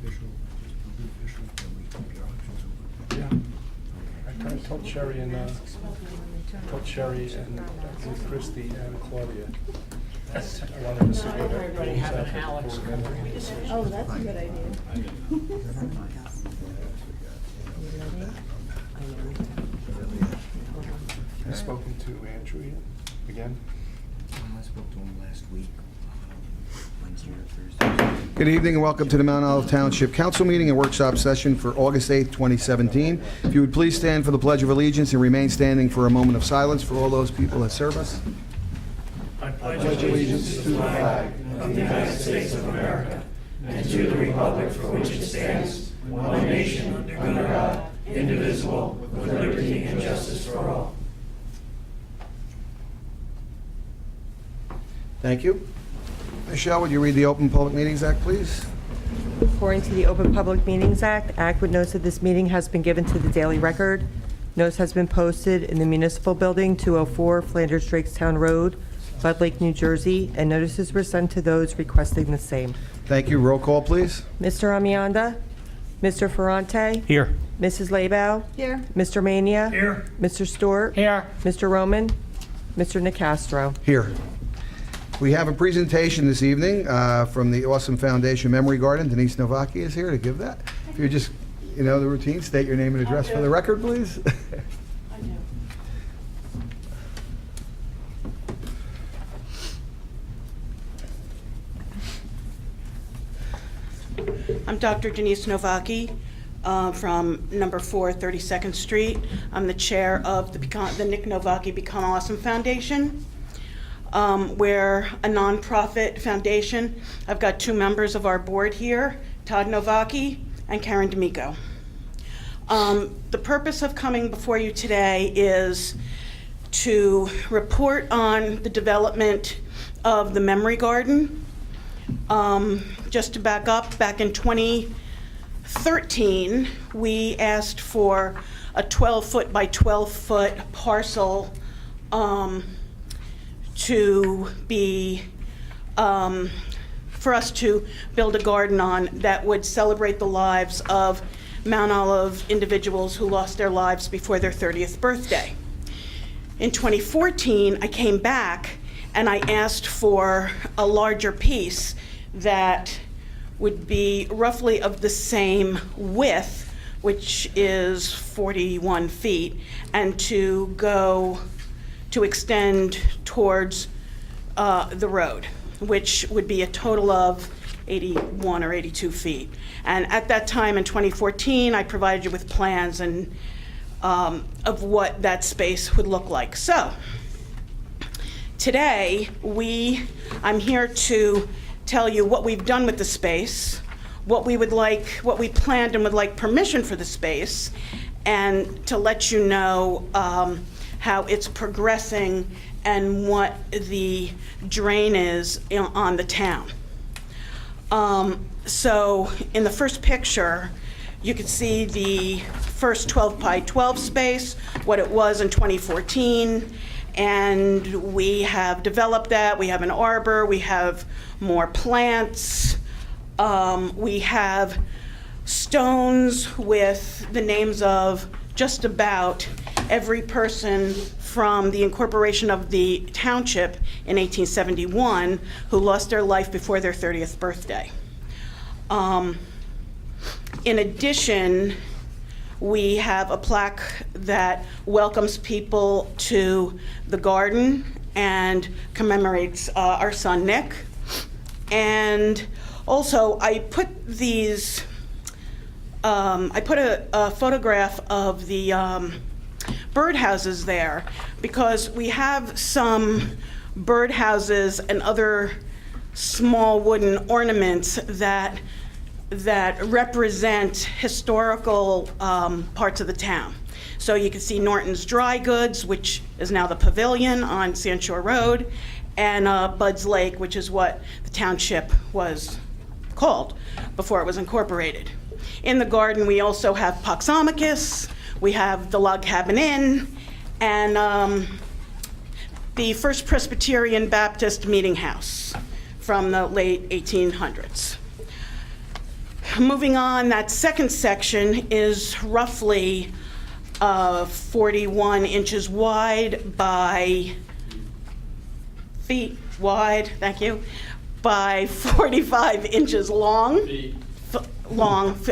official, then we keep your options open. Yeah. I kind of told Sherry and Christy and Claudia. I wanted to see what everybody has an Alex. Oh, that's a good idea. I've spoken to Andrew yet? Again? I spoke to him last week, Wednesday or Thursday. Good evening and welcome to the Mount Olive Township Council meeting and workshop session for August 8th, 2017. If you would please stand for the Pledge of Allegiance and remain standing for a moment of silence for all those people that serve us. I pledge allegiance to the flag of the United States of America and to the republic for which it stands, one nation, under God, indivisible, with liberty and justice for all. Thank you. Michelle, would you read the Open Public Meetings Act, please? According to the Open Public Meetings Act would notice that this meeting has been given to the Daily Record. Notice has been posted in the Municipal Building, 204 Flanders Drakestown Road, Bud Lake, New Jersey, and notices were sent to those requesting the same. Thank you. Roll call, please. Mr. Amianda? Mr. Ferrante? Here. Mrs. Labow? Here. Mr. Mania? Here. Mr. Stewart? Here. Mr. Roman? Mr. Nicastro? Here. We have a presentation this evening from the Awesome Foundation Memory Garden. Denise Novaki is here to give that. If you just, the routine, state your name and address for the record, please. I'm Dr. Denise Novaki from number 4, 32nd Street. I'm the chair of the Nick Novaki Become Awesome Foundation. We're a nonprofit foundation. I've got 2 members of our board here, Todd Novaki and Karen D'Amico. The purpose of coming before you today is to report on the development of the Memory Garden. Just to back up, back in 2013, we asked for a 12-foot by 12-foot parcel to be, for us to build a garden on that would celebrate the lives of Mount Olive individuals who lost their lives before their 30th birthday. In 2014, I came back and I asked for a larger piece that would be roughly of the same width, which is 41 feet, and to extend towards the road, which would be a total of 81 or 82 feet. And at that time in 2014, I provided you with plans and of what that space would look like. So today, I'm here to tell you what we've done with the space, what we planned and would like permission for the space, and to let you know how it's progressing and what the drain is on the town. So in the first picture, you can see the first 12 by 12 space, what it was in 2014, and we have developed that. We have an arbor, we have more plants, we have stones with the names of just about every person from the incorporation of the township in 1871 who lost their life before their 30th birthday. In addition, we have a plaque that welcomes people to the garden and commemorates our son Nick. And also, I put a photograph of the birdhouses there because we have some birdhouses and other small wooden ornaments that represent historical parts of the town. So you can see Norton's Dry Goods, which is now the Pavilion on Sand Shore Road, and Bud's Lake, which is what the township was called before it was incorporated. In the garden, we also have Poxomachus, we have the Log Cabin Inn, and the First Presbyterian Baptist Meeting House from the late 1800s. moving on, that second section is roughly 41 inches wide by feet wide, thank you, by 45 inches long.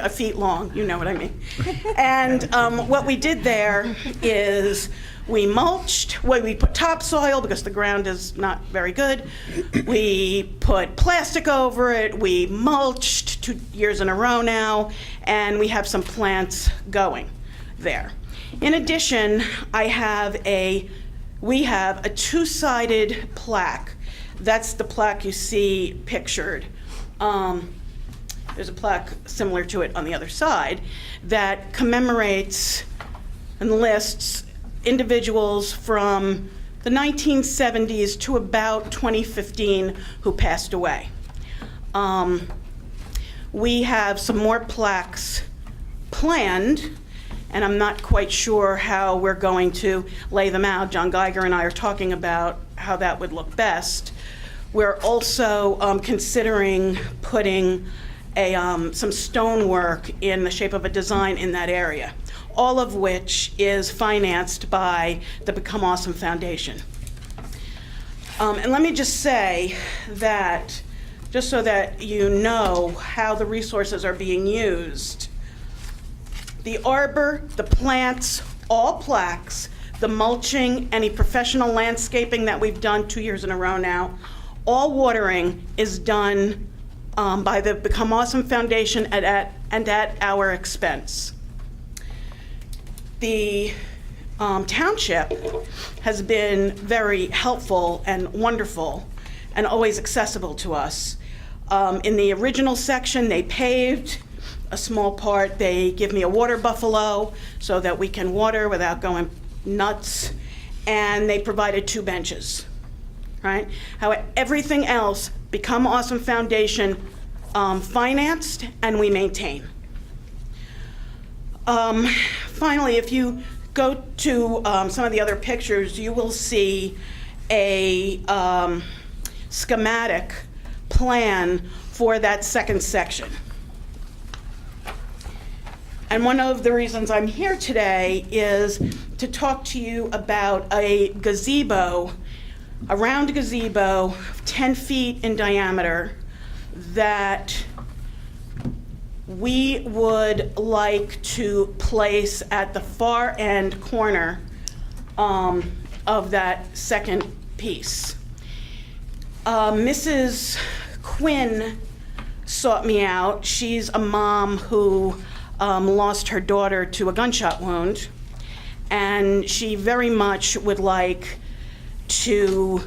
Feet long, you know what I mean. And what we did there is we mulched, well, we put topsoil because the ground is not very good. We put plastic over it, we mulched 2 years in a row now, and we have some plants going there. In addition, we have a two-sided plaque. That's the plaque you see pictured. There's a plaque similar to it on the other side that commemorates and lists individuals from the 1970s to about 2015 who passed away. We have some more plaques planned, and I'm not quite sure how we're going to lay them out. John Geiger and I are talking about how that would look best. We're also considering putting some stonework in the shape of a design in that area, all of which is financed by the Become Awesome Foundation. And let me just say that, just so that you know how the resources are being used, the arbor, the plants, all plaques, the mulching, any professional landscaping that we've done 2 years in a row now, all watering is done by the Become Awesome Foundation and at our expense. The township has been very helpful and wonderful and always accessible to us. In the original section, they paved a small part. They give me a water buffalo so that we can water without going nuts, and they provided 2 benches, right? However, everything else, Become Awesome Foundation financed and we maintain. Finally, if you go to some of the other pictures, you will see a schematic plan for that second section. And one of the reasons I'm here today is to talk to you about a gazebo, a round gazebo, 10 feet in diameter, that we would like to place at the far end corner of that second piece. Mrs. Quinn sought me out. She's a mom who lost her daughter to a gunshot wound, and she very much would like to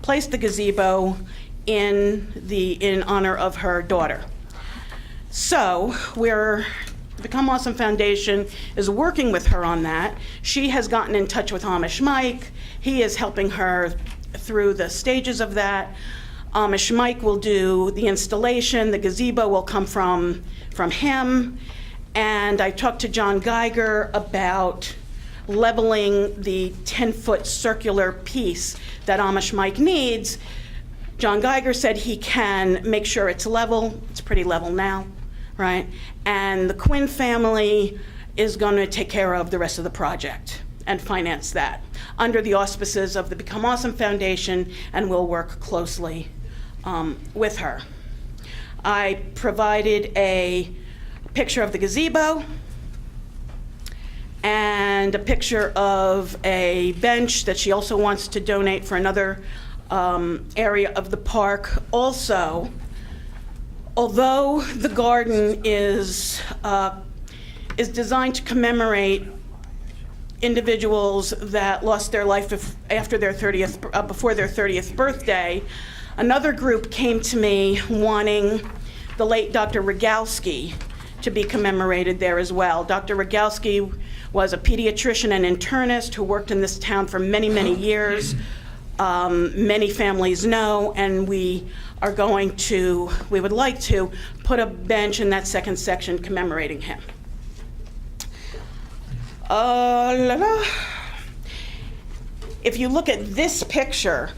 place the gazebo in honor of her daughter. So the Become Awesome Foundation is working with her on that. She has gotten in touch with Amish Mike. He is helping her through the stages of that. Amish Mike will do the installation. The gazebo will come from him. And I talked to John Geiger about leveling the 10-foot circular piece that Amish Mike needs. John Geiger said he can make sure it's level. It's pretty level now, right? And the Quinn family is going to take care of the rest of the project and finance that under the auspices of the Become Awesome Foundation, and we'll work closely with her. I provided a picture of the gazebo and a picture of a bench that she also wants to donate for another area of the park. Also, although the garden is designed to commemorate individuals that lost their life after their 30th, before their 30th birthday, another group came to me wanting the late Dr. Rogalski to be commemorated there as well. Dr. Rogalski was a pediatrician and internist who worked in this town for many, many years. Many families know, and we would like to put a bench in that second section commemorating him. If you look at this picture,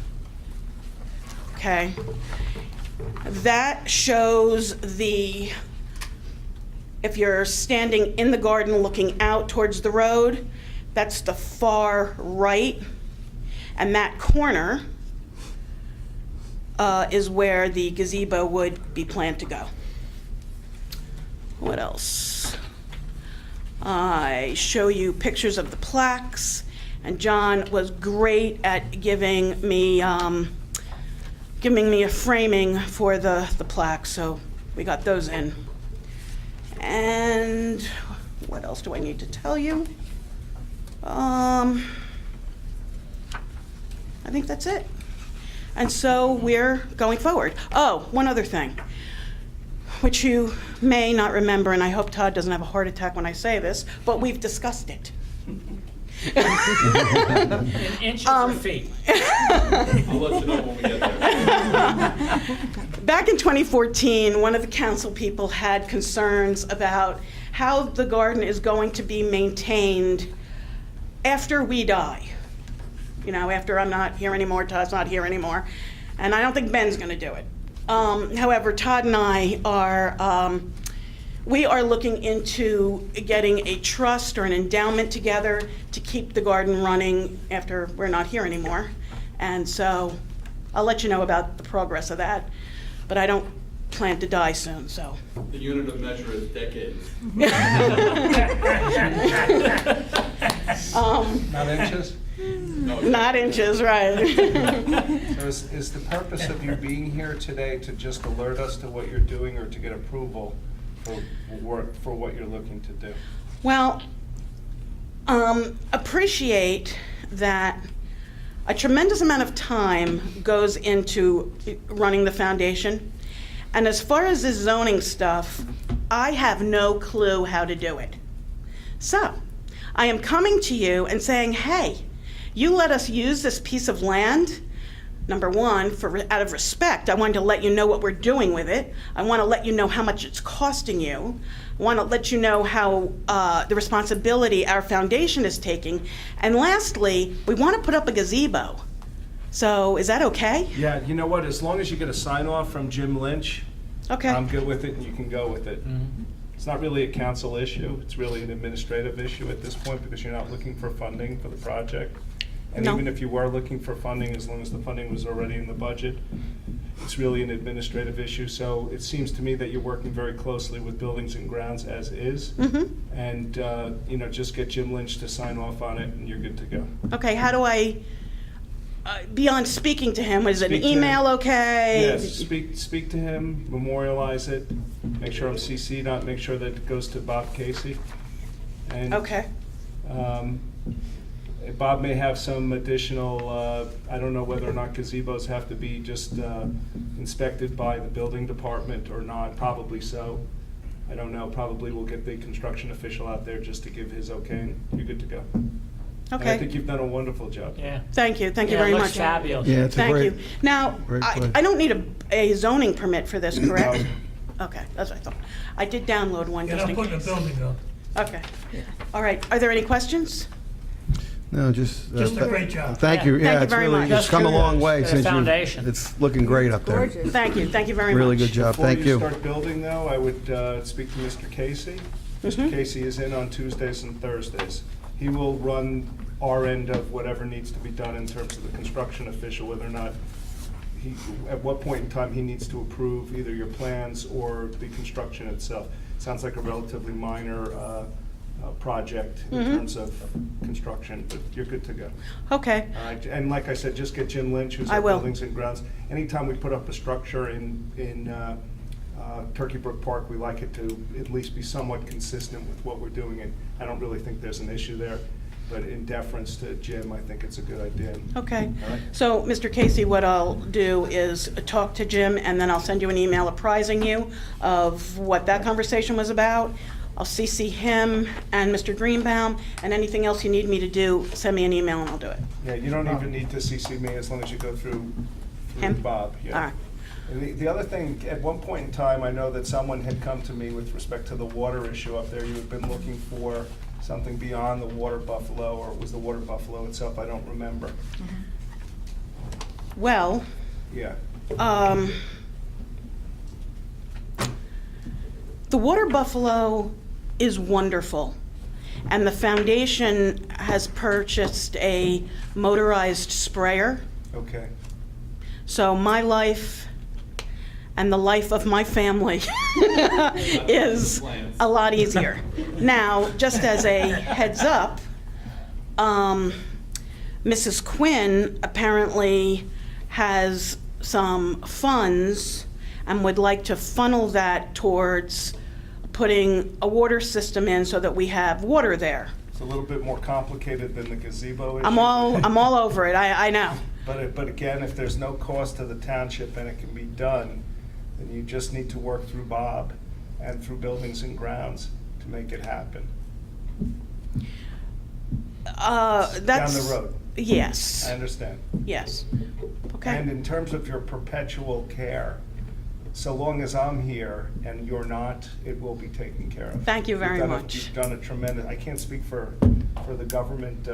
okay, That shows the, if you're standing in the garden looking out towards the road, that's the far right. And that corner is where the gazebo would be planned to go. What else? I show you pictures of the plaques, and John was great at giving me a framing for the plaques, so we got those in. And what else do I need to tell you? I think that's it. And so we're going forward. Oh, one other thing, which you may not remember, and I hope Todd doesn't have a heart attack when I say this, but we've discussed it. In inches or feet? I'll let you know when we get there. Back in 2014, one of the council people had concerns about how the garden is going to be maintained after we die. You know, after I'm not here anymore, Todd's not here anymore, and I don't think Ben's gonna do it. However, Todd and I are, we are looking into getting a trust or an endowment together to keep the garden running after we're not here anymore. And so I'll let you know about the progress of that, but I don't plan to die soon, so. The unit of measure is decades. Not inches? No. Not inches, right. So is the purpose of you being here today to just alert us to what you're doing or to get approval for what you're looking to do? Well, appreciate that a tremendous amount of time goes into running the foundation. And as far as the zoning stuff, I have no clue how to do it. So I am coming to you and saying, hey, you let us use this piece of land. Number one, out of respect, I wanted to let you know what we're doing with it. I want to let you know how much it's costing you. I want to let you know how the responsibility our foundation is taking. And lastly, we want to put up a gazebo. So is that okay? Yeah, you know what, as long as you get a sign off from Jim Lynch, Okay. I'm good with it and you can go with it. It's not really a council issue, it's really an administrative issue at this point because you're not looking for funding for the project. And No. even if you were looking for funding, as long as the funding was already in the budget, it's really an administrative issue. So it seems to me that you're working very closely with Buildings and Grounds as is. And, you know, just get Jim Lynch to sign off on it and you're good to go. Okay, how do I, beyond speaking to him, is an Speak to email him. okay? Yes, speak to him, memorialize it, make sure I'm CC'd on it, make sure that it goes to Bob Casey. And, Okay, Bob may have some additional, I don't know whether or not gazebos have to be just inspected by the building department or not, probably so. I don't know, probably we'll get the construction official out there just to give his okay, and you're good to go. And I think okay. you've done a wonderful job. Yeah. Thank you Yeah, very it much. looks fabulous. Yeah, it's a Thank great, you. Now, great I place. don't need a zoning permit for this, correct? Okay, that's what I thought. I did download one You're just not in putting a case. building up. Okay. All right, are there any questions? no, just. Just a great job. Thank you, Thank yeah, you it's very really, much. it's come a long way Just since you. foundation. It's looking great up there. Gorgeous. Thank you very much. Really good job, thank you. Before you start building though, I would speak to Mr. Casey. Mr. Casey is in on Tuesdays and Thursdays. He will run our end of whatever needs to be done in terms of the construction official, whether or not at what point in time he needs to approve either your plans or the construction itself. Sounds like a relatively minor project in terms of construction, but you're good to go. Okay, All right, and like I said, just get Jim Lynch, who's I our will. Buildings and Grounds. Anytime we put up a structure in Turkey Brook Park, we like it to at least be somewhat consistent with what we're doing, and I don't really think there's an issue there, but in deference to Jim, I think it's a good idea. okay. All right. So, Mr. Casey, what I'll do is talk to Jim, and then I'll send you an email apprising you of what that conversation was about. I'll CC him and Mr. Greenbaum, and anything else you need me to do, send me an email and I'll do it. Yeah, you don't even need to CC me as long as you go through Him? Bob. Yeah. All right. And the other thing, at one point in time, I know that someone had come to me with respect to the water issue up there. You had been looking for something beyond the water buffalo, or it was the water buffalo itself, I don't remember. Well, Yeah. The water buffalo is wonderful, and the foundation has purchased a motorized sprayer. Okay. So my life and the life of my family is a lot easier. Now, just as a heads up, Mrs. Quinn apparently has some funds and would like to funnel that towards putting a water system in so that we have water there. It's a little bit more complicated than the gazebo issue. I'm all over it, I know. But again, if there's no cost to the township and it can be done, then you just need to work through Bob and through Buildings and Grounds to make it happen. That's Down the road. Yes, I understand. yes. Okay. And in terms of your perpetual care, so long as I'm here and you're not, it will be taken care of. Thank you very You've done much. You've done a tremendous, I can't speak for the government,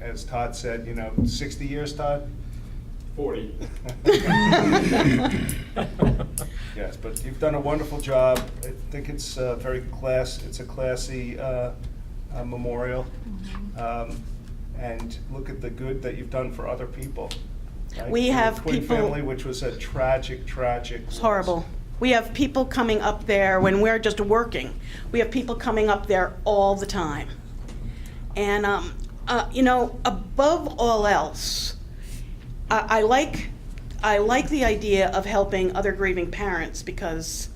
as Todd said, 60 years, Todd? 40. Yes, but you've done a wonderful job. I think it's it's a classy memorial. And look at the good that you've done for other people. Right? We For the have Quinn people- family, which was a tragic. It's horrible. We have people coming up there when we're just working. We have people coming up there all the time. And, above all else, I like the idea of helping other grieving parents because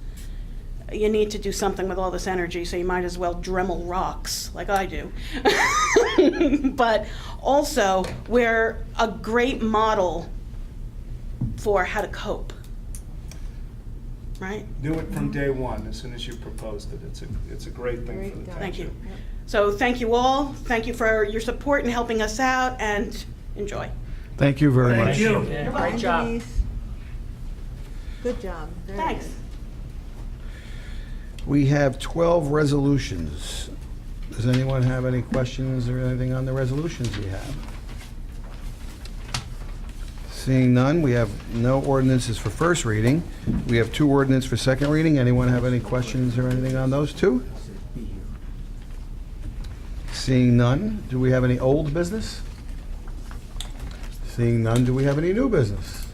you need to do something with all this energy, so you might as well Dremel rocks like I do. But also, we're a great model for how to cope, right? Do it from day one, as soon as you proposed it. It's a great thing for the township. Thank you. So thank you all. Thank you for your support in helping us out, and enjoy. Thank you very much. Thank you. Bye, Great job. Denise. Good job. Very Thanks. good. We have 12 resolutions. Does anyone have any questions or anything on the resolutions we have? Seeing none, we have no ordinances for first reading. We have 2 ordinances for second reading. Anyone have any questions or anything on those 2? Seeing none, do we have any old business? Seeing none, do we have any new business?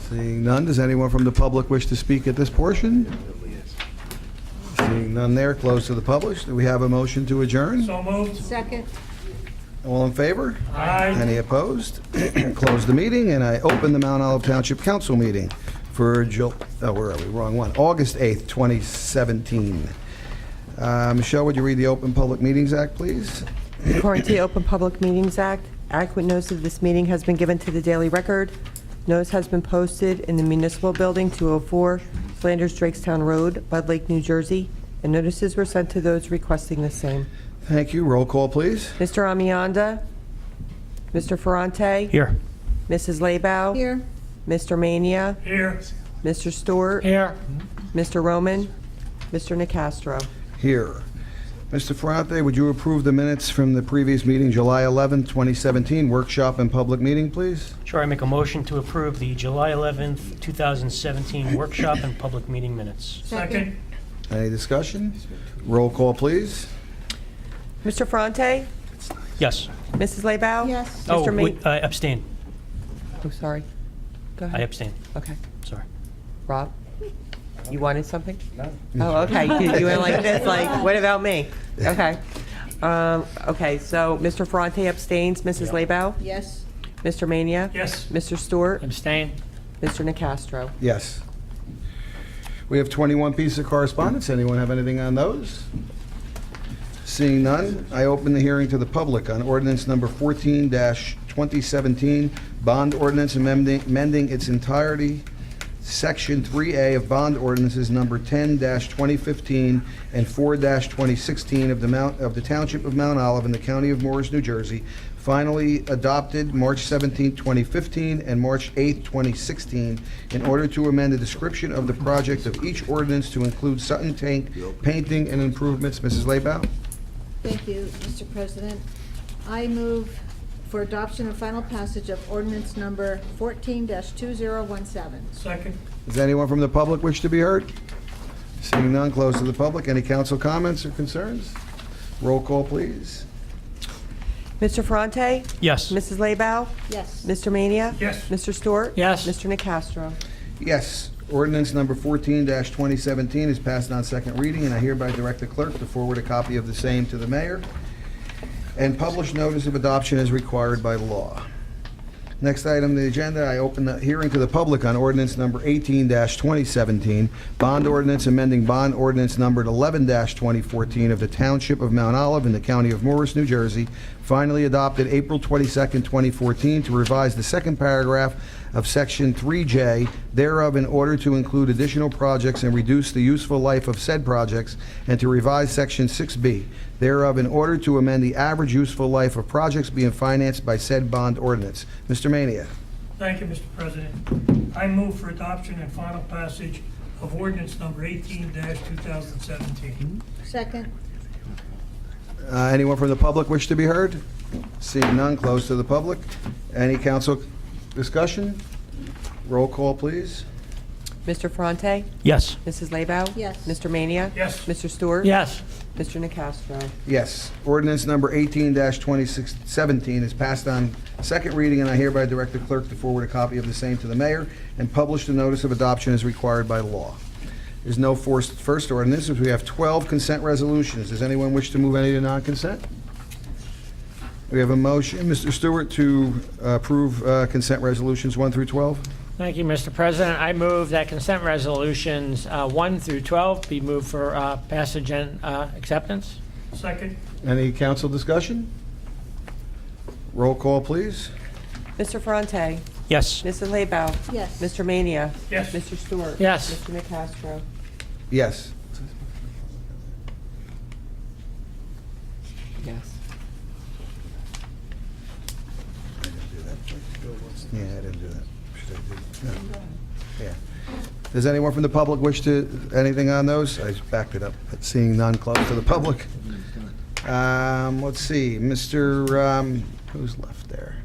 Seeing none, does anyone from the public wish to speak at this portion? Seeing none there, close to the public. Do we have a motion to adjourn? So moved. Second. All in favor? Aye. Any opposed? Close the meeting, and I open the Mount Olive Township Council meeting for where are we? Wrong one. August 8th, 2017. Michelle, would you read the Open Public Meetings Act, please? According to the Open Public Meetings Act, adequate notice of this meeting has been given to the Daily Record. Notice has been posted in the Municipal Building, 204 Flanders Drakestown Road, Bud Lake, New Jersey, and notices were sent to those requesting the same. Thank you. Roll call, please. Mr. Amianda? Mr. Ferrante? Here. Mrs. Labow? Here. Mr. Mania? Here. Mr. Stewart? Here. Mr. Roman? Mr. Nacastro? Here. Mr. Ferrante, would you approve the minutes from the previous meeting, July 11th, 2017, workshop and public meeting, please? Sure, I make a motion to approve the July 11th, 2017 workshop and public meeting minutes. Second. Any discussion? Roll call, please. Mr. Ferrante? Yes. Mrs. Labow? Yes. Oh, Mr. Ma- wait, I abstain. Oh, sorry. Go I ahead. abstain. Okay. Sorry. Rob? You wanted something? No? Oh, okay. You went like this, like, what about me? Okay. Okay, so Mr. Ferrante abstains. Mrs. Labow? Yes. Mr. Mania? Yes. Mr. Stewart? Abstain. Mr. Nacastro? Yes. We have 21 pieces of correspondence. Anyone have anything on those? Seeing none, I open the hearing to the public on ordinance number 14-2017, bond ordinance amending its entirety, Section 3A of bond ordinances number 10-2015 and 4-2016 of the Township of Mount Olive in the County of Morris, New Jersey, finally adopted March 17, 2015 and March 8, 2016, in order to amend the description of the project of each ordinance to include Sutton Tank painting and improvements. Mrs. Labow? Thank you, Mr. President. I move for adoption and final passage of ordinance number 14-2017. Second. Does anyone from the public wish to be heard? Seeing none, close to the public. Any council comments or concerns? Roll call, please. Mr. Ferrante? Yes. Mrs. Laybow? Yes. Mr. Mania? Yes. Mr. Stewart? Yes. Mr. Nacastro? Yes. Ordinance number 14-2017 is passed on second reading, and I hereby direct the clerk to forward a copy of the same to the mayor and publish notice of adoption as required by law. Next item on the agenda, I open the hearing to the public on ordinance number 18-2017, bond ordinance amending bond ordinance numbered 11-2014 of the Township of Mount Olive in the County of Morris, New Jersey, finally adopted April 22nd, 2014, to revise the second paragraph of Section 3J thereof in order to include additional projects and reduce the useful life of said projects, and to revise Section 6B thereof in order to amend the average useful life of projects being financed by said bond ordinance. Mr. Mania. Thank you, Mr. President. I move for adoption and final passage of ordinance number 18-2017. Second. Anyone from the public wish to be heard? Seeing none, close to the public. Any council discussion? Roll call, please. Mr. Ferrante? Yes. Mrs. Laybow? Yes. Mr. Mania? Yes. Mr. Stewart? Yes. Mr. Nacastro? Yes. Ordinance number 18-2017 is passed on second reading, and I hereby direct the clerk to forward a copy of the same to the mayor and publish the notice of adoption as required by law. There's no first ordinance. We have 12 consent resolutions. Does anyone wish to move any to non-consent? We have a motion, Mr. Stewart, to approve consent resolutions 1 through 12. Thank you, Mr. President. I move that consent resolutions 1 through 12 be moved for passage and acceptance. Second. Any council discussion? Roll call, please. Mr. Ferrante? Yes. Mrs. Laybow? Yes. Mr. Mania? Yes. Mr. Stewart? Yes. Mr. Nacastro? Yes. Yes. Yeah, I didn't do that. Should I do that? No. Yeah. Does anyone from the public wish to, anything on those? I just backed it up, but seeing none, close to the public. Let's see, who's left there?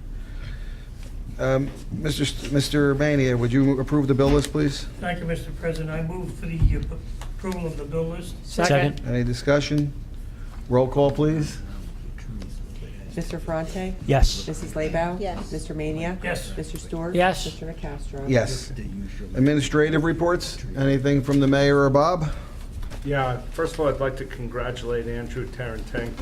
Mr. Mania, would you approve the bill list, please? Thank you, Mr. President. I move for the approval of the bill list. Second. Any discussion? Roll call, please. Mr. Ferrante? Yes. Mrs. Laybow? Yes. Mr. Mania? Yes. Mr. Stewart? Yes. Mr. Nacastro? Yes. Administrative reports? Anything from the mayor or Bob? Yeah, first of all, I'd like to congratulate Andrew Taranenko,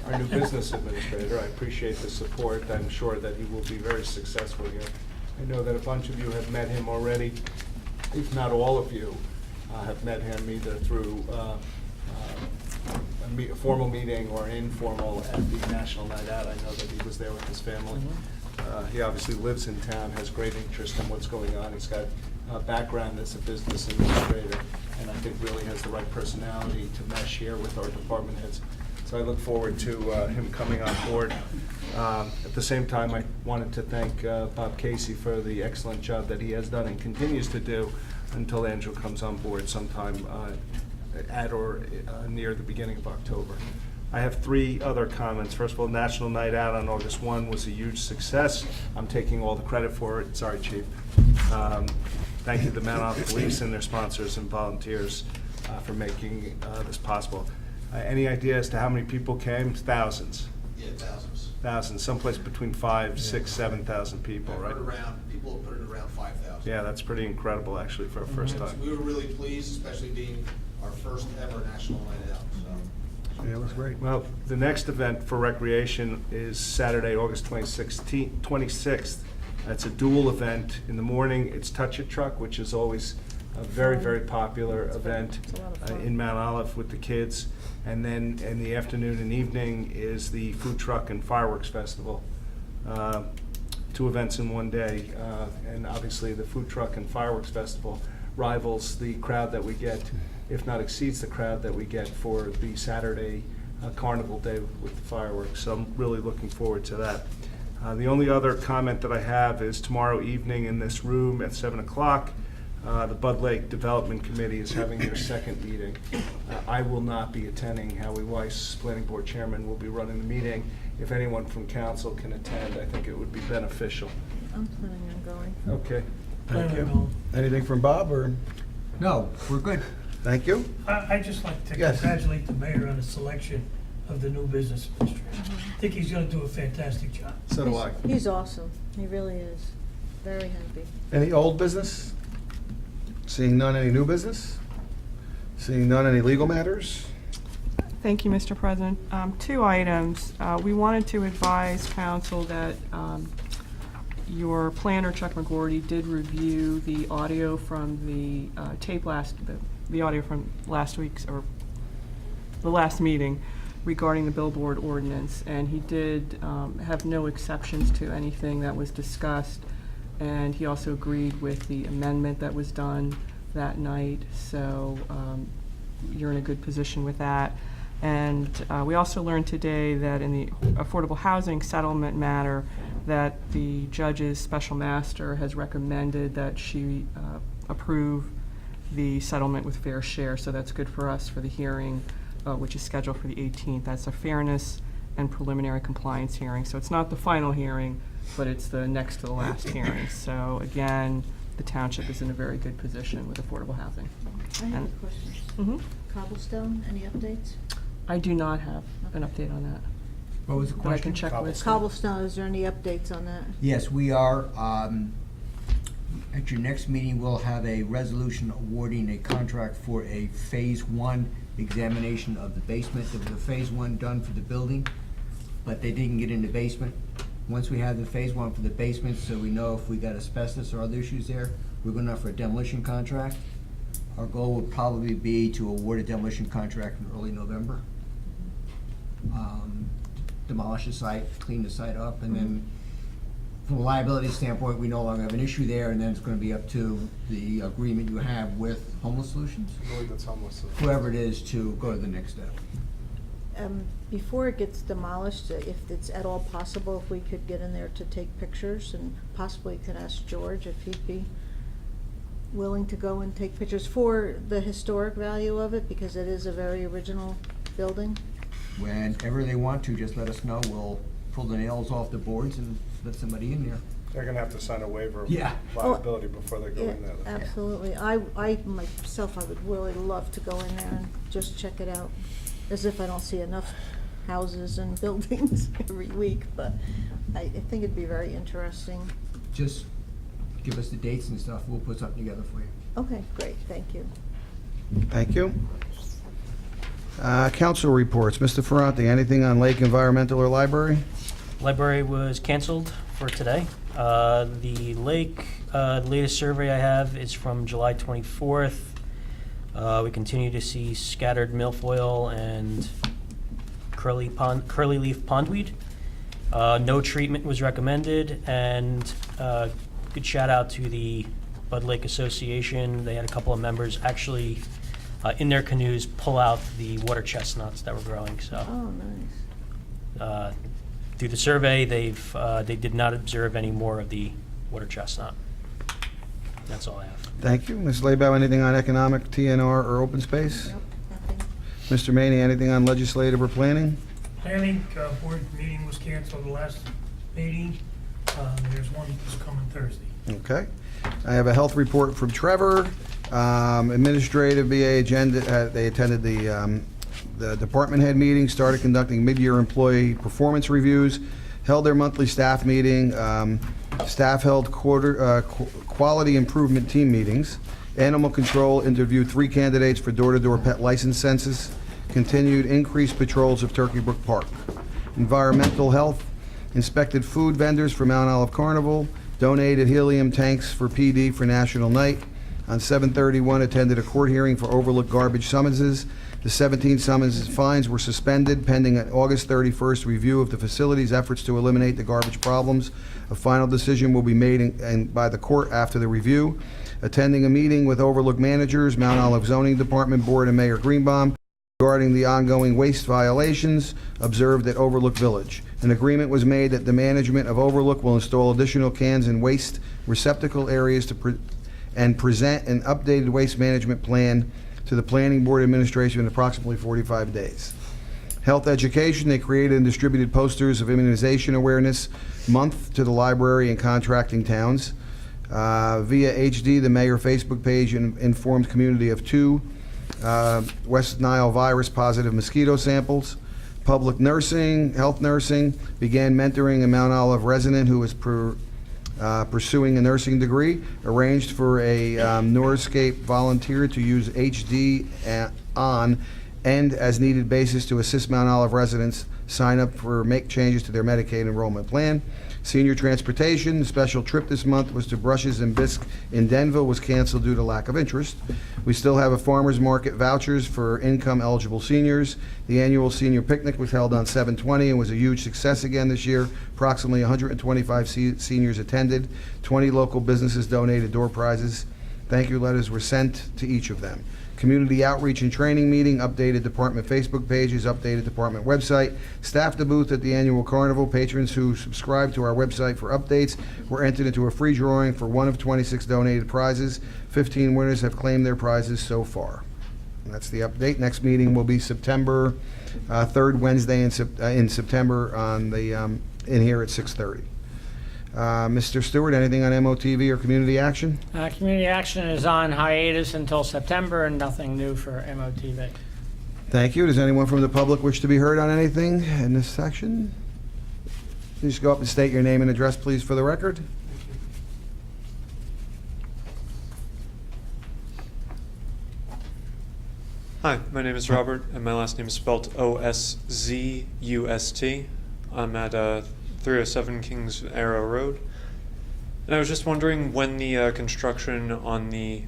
our new business administrator. I appreciate the support. I'm sure that he will be very successful here. I know that a bunch of you have met him already, if not all of you have met him either through a formal meeting or informal at the National Night Out. I know that he was there with his family. He obviously lives in town, has great interest in what's going on. He's got a background as a business administrator, and I think really has the right personality to mesh here with our department heads. So I look forward to him coming on board. At the same time, I wanted to thank Bob Casey for the excellent job that he has done and continues to do until Andrew comes on board sometime at or near the beginning of October. I have 3 other comments. First of all, National Night Out on August 1 was a huge success. I'm taking all the credit for it. Sorry, Chief. Thank you to the Mount Olive Police and their sponsors and volunteers for making this possible. Any idea as to how many people came? Thousands. Yeah, thousands. Thousands, someplace between 5,000, 6,000, 7,000 people, right? People put it around 5,000. Yeah, that's pretty incredible, actually, for a first time. We were really pleased, especially being our first ever National Night Out, so. Yeah, it was great. Well, the next event for recreation is Saturday, August 26th. That's a dual event. In the morning, it's Touch It Truck, which is always a very, very popular event in Mount Olive with the kids. And then in the afternoon and evening is the Food Truck and Fireworks Festival. 2 events in one day. And obviously, the Food Truck and Fireworks Festival rivals the crowd that we get, if not exceeds the crowd that we get for the Saturday Carnival Day with the fireworks. So I'm really looking forward to that. The only other comment that I have is tomorrow evening in this room at 7 o'clock, the Bud Lake Development Committee is having their second meeting. I will not be attending. Howie Weiss, Planning Board Chairman, will be running the meeting. If anyone from council can attend, I think it would be beneficial. I'm planning on going. Okay. Thank Plan on you. going. Anything from Bob, or? No, we're good. Thank you. I'd just like to Yes. congratulate the mayor on the selection of the new business administrator. I think he's gonna do a fantastic job. So do I. He's awesome. He really is. Very happy. Any old business? Seeing none, any new business? Seeing none, any legal matters? Thank you, Mr. President. Two items. We wanted to advise council that your planner, Chuck McGorty, did review the audio from the the audio from last week's, or the last meeting regarding the billboard ordinance, and he did have no exceptions to anything that was discussed, and he also agreed with the amendment that was done that night, so you're in a good position with that. And we also learned today that in the affordable housing settlement matter, that the judge's special master has recommended that she approve the settlement with fair share, so that's good for us for the hearing, which is scheduled for the 18th. That's a fairness and preliminary compliance hearing. So it's not the final hearing, but it's the next to the last hearing. So again, the township is in a very good position with affordable housing. I have a And- question. Mhm. Cobblestone, any updates? I do not have an update on that. What was the But I can question? check with. Cobblestone, is there any updates on that? Yes, we are. At your next meeting, we'll have a resolution awarding a contract for a Phase 1 examination of the basement. There was a Phase 1 done for the building, but they didn't get in the basement. Once we have the Phase 1 for the basement, so we know if we got asbestos or other issues there, we're going to offer a demolition contract. Our goal would probably be to award a demolition contract in early November. Demolish the site, clean the site up, and then from a liability standpoint, we no longer have an issue there, and then it's gonna be up to the agreement you have with Homeless Solutions, I believe it's homeless. whoever it is, to go to the next step. Before it gets demolished, if it's at all possible, if we could get in there to take pictures, and possibly could ask George if he'd be willing to go and take pictures for the historic value of it, because it is a very original building. Whenever they want to, just let us know, we'll pull the nails off the boards and let somebody in there. They're gonna have to sign a waiver of Yeah. liability before they go Yeah, in there. absolutely. I myself, I would really love to go in there and just check it out, as if I don't see enough houses and buildings every week, but I think it'd be very interesting. Just give us the dates and stuff, we'll put something together for you. Okay, great, thank you. Thank you. Council reports. Mr. Ferranti, anything on Lake Environmental or Library? Library was canceled for today. The lake, the latest survey I have is from July 24th. We continue to see scattered milfoil and curly leaf pondweed. No treatment was recommended, and good shout out to the Bud Lake Association. They had a couple of members actually in their canoes pull out the water chestnuts that were growing. So Oh, nice. through the survey, they did not observe any more of the water chestnut. That's all I have. Thank you. Ms. Lebow, anything on economic, TNR, or open space? Nope, nothing. Mr. Maney, anything on legislative or planning? Planning board meeting was canceled the last meeting. There's one this coming Thursday. Okay. I have a health report from Trevor. Administrative BA agenda, they attended the department head meeting, started conducting mid-year employee performance reviews, held their monthly staff meeting, staff held quality improvement team meetings, animal control interviewed 3 candidates for door-to-door pet license census, continued increased patrols of Turkey Brook Park. Environmental health, inspected food vendors for Mount Olive Carnival, donated helium tanks for PD for National Night. On 7/31, attended a court hearing for overlooked garbage summonses. The 17 summonses fines were suspended pending an August 31st review of the facility's efforts to eliminate the garbage problems. A final decision will be made by the court after the review. Attending a meeting with overlooked managers, Mount Olive Zoning Department Board and Mayor Greenbaum regarding the ongoing waste violations observed at Overlook Village. An agreement was made that the management of Overlook will install additional cans in waste receptacle areas and present an updated waste management plan to the Planning Board Administration in approximately 45 days. Health education, they created and distributed posters of immunization awareness month to the library and contracting towns. Via HD, the mayor Facebook page informed community of 2 West Nile virus positive mosquito samples. Public nursing, health nursing, began mentoring a Mount Olive resident who was pursuing a nursing degree. Arranged for a Nourscape volunteer to use HD on and as needed basis to assist Mount Olive residents sign up for make changes to their Medicaid enrollment plan. Senior transportation, the special trip this month was to Brushes and Bisque in Denville, was canceled due to lack of interest. We still have a farmer's market vouchers for income-eligible seniors. The annual senior picnic was held on 7/20 and was a huge success again this year. Approximately 125 seniors attended. 20 local businesses donated door prizes. Thank you letters were sent to each of them. Community outreach and training meeting, updated department Facebook pages, updated department website. Staffed the booth at the annual carnival. Patrons who subscribe to our website for updates were entered into a free drawing for one of 26 donated prizes. 15 winners have claimed their prizes so far. And that's the update. Next meeting will be September 3rd Wednesday in September on the in here at 6:30. Mr. Stewart, anything on MOTV or community action? Community action is on hiatus until September, and nothing new for MOTV. Thank you. Does anyone from the public wish to be heard on anything in this section? Please go up and state your name and address, please, for the record. Hi, my name is Robert, and my last name is spelled Oszust. I'm at 307 Kings Arrow Road. And I was just wondering when the construction on the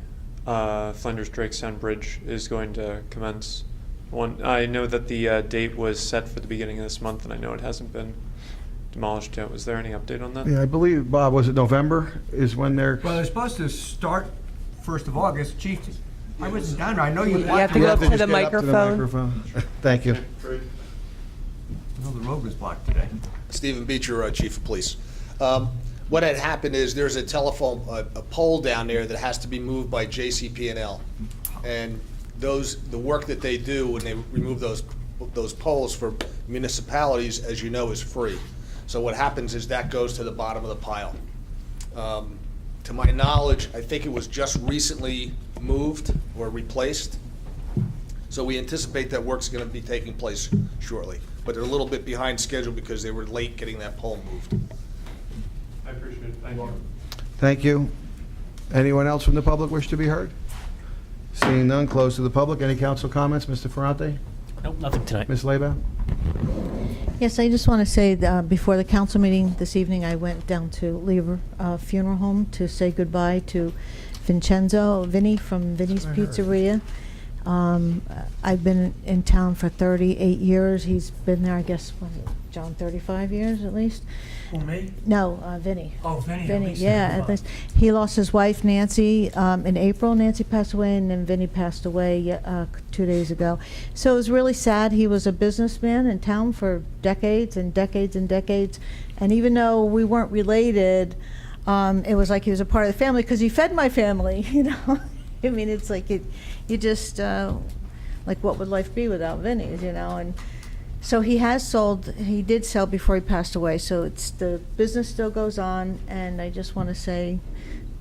Flinders-Drakestown Bridge is going to commence. I know that the date was set for the beginning of this month, and I know it hasn't been demolished yet. Was there any update on that? Yeah, I believe, Bob, was it November is when they're... Well, they're supposed to start 1st of August. Chief, I wasn't down there. I know you... You have to go up to the microphone. Thank you. I know the road was blocked today. Stephen Beecher, Chief of Police. What had happened is there's a telephone, a pole down there that has to be moved by JCP&L. And the work that they do when they remove those poles for municipalities, as you know, is free. So what happens is that goes to the bottom of the pile. To my knowledge, I think it was just recently moved or replaced. So we anticipate that work's going to be taking place shortly. But they're a little bit behind schedule because they were late getting that pole moved. I appreciate it. Thank you. Thank you. Anyone else from the public wish to be heard? Seeing none, close to the public. Any council comments? Mr. Ferrante? Nope, nothing tonight. Ms. Leba? Yes, I just want to say, before the council meeting this evening, I went down to Lever Funeral Home to say goodbye to Vinny from Vinny's Pizzeria. I've been in town for 38 years. He's been there, I guess, what, John, 35 years at least? Who, me? No, Vinny. Oh, Vinny. Vinny, yeah, at least. He lost his wife, Nancy, in April. Nancy passed away, and then Vinny passed away 2 days ago. So it was really sad. He was a businessman in town for decades and decades and decades. And even though we weren't related, it was like he was a part of the family because he fed my family, you know. I mean, it's like you just, like, what would life be without Vinny's, you know? And so he did sell before he passed away, so the business still goes on, and I just want to say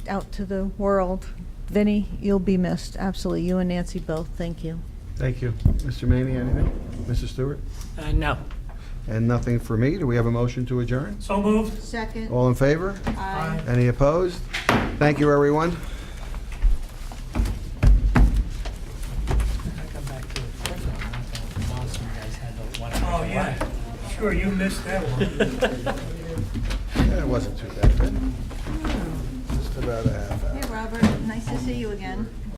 out to the world, Vinny, you'll be missed, absolutely. You and Nancy both, thank you. Thank you. Mr. Maney, anything? Mr. Stewart? No. And nothing for me. Do we have a motion to adjourn? So moved. Second. All in favor? Aye. Any opposed? Thank you, everyone. Oh, yeah. Sure, you missed that one. It wasn't too bad. Just about a half hour. Hey, Robert, nice to see you again.